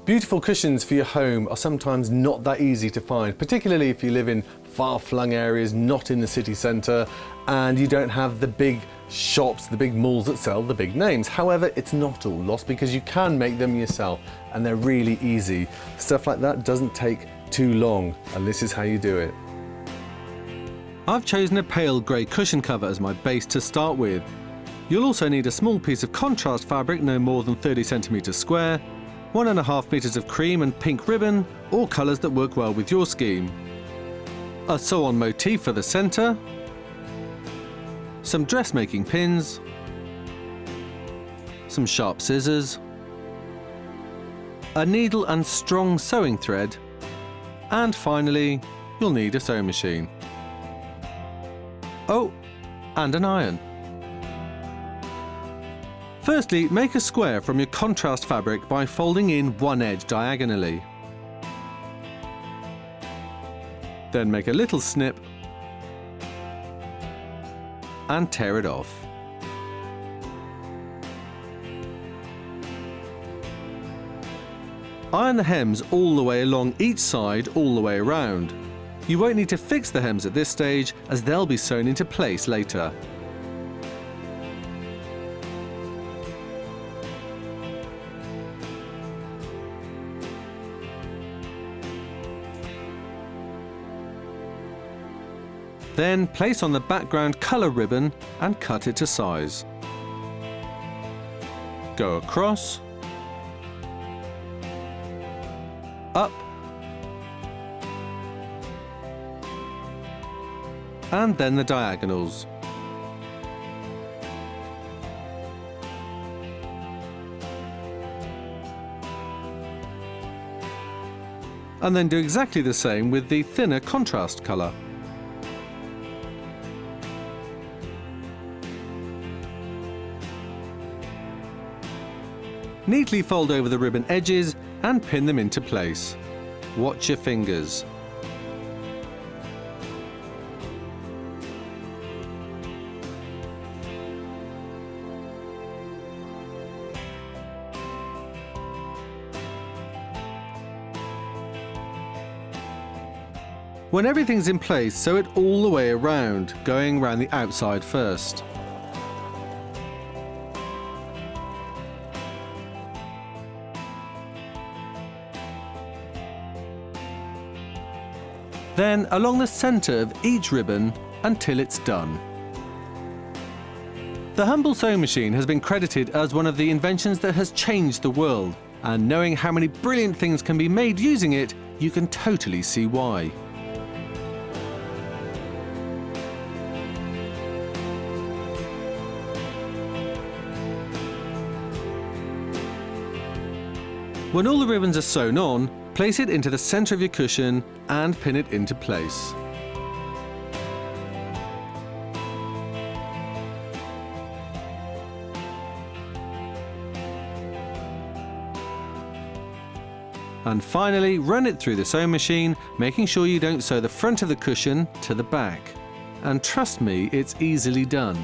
Beautiful cushions for your home are sometimes not that easy to find, particularly if you live in far-flung areas, not in the city centre, and you don't have the big shops, the big malls that sell the big names. However, it's not all lost because you can make them yourself and they're really easy. Stuff like that doesn't take too long, and this is how you do it. I've chosen a pale grey cushion cover as my base to start with. You'll also need a small piece of contrast fabric no more than 30 centimetres square, 1.5 meters of cream and pink ribbon, or colours that work well with your scheme. A sew-on motif for the centre, some dressmaking pins, some sharp scissors, a needle and strong sewing thread, and finally, you'll need a sewing machine. Oh, and an iron. Firstly, make a square from your contrast fabric by folding in one edge diagonally. Then make a little snip and tear it off. Iron the hems all the way along each side all the way around. You won't need to fix the hems at this stage as they'll be sewn into place later. Then place on the background colour ribbon and cut it to size. Go across, up, and then the diagonals. And then do exactly the same with the thinner contrast colour. Neatly fold over the ribbon edges and pin them into place. Watch your fingers. When everything's in place, sew it all the way around, going around the outside first. Then along the centre of each ribbon until it's done. The humble sewing machine has been credited as one of the inventions that has changed the world, and knowing how many brilliant things can be made using it, you can totally see why. When all the ribbons are sewn on, place it into the centre of your cushion and pin it into place. And finally, run it through the sewing machine, making sure you don't sew the front of the cushion to the back. And trust me, it's easily done.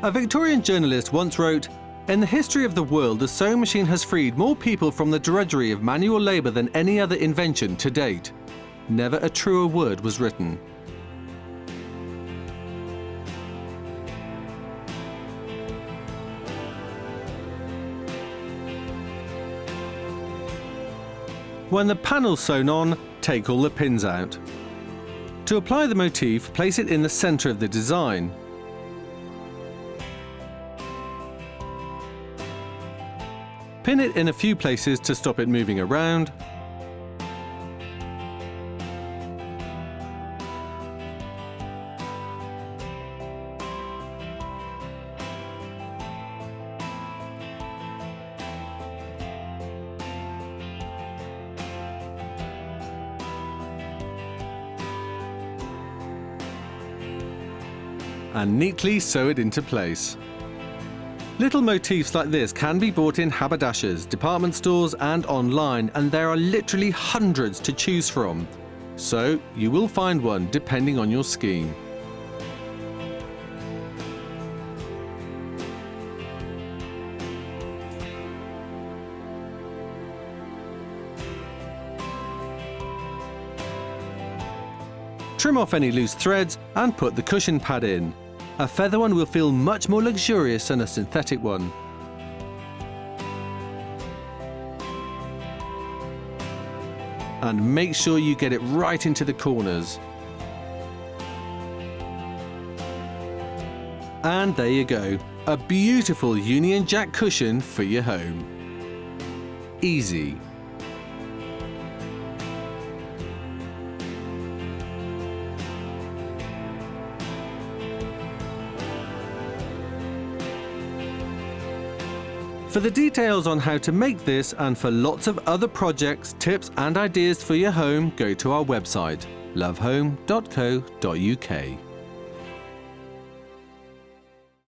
A Victorian journalist once wrote, "In the history of the world, the sewing machine has freed more people from the drudgery of manual labour than any other invention to date." Never a truer word was written. When the panel's sewn on, take all the pins out. To apply the motif, place it in the centre of the design. Pin it in a few places to stop it moving around. And neatly sew it into place. Little motifs like this can be bought in haberdashers, department stores and online, and there are literally hundreds to choose from. So you will find one depending on your scheme. Trim off any loose threads and put the cushion pad in. A feather one will feel much more luxurious than a synthetic one. And make sure you get it right into the corners. And there you go, a beautiful Union Jack cushion for your home. Easy. For the details on how to make this and for lots of other projects, tips and ideas for your home, go to our website, lovehome.co.uk.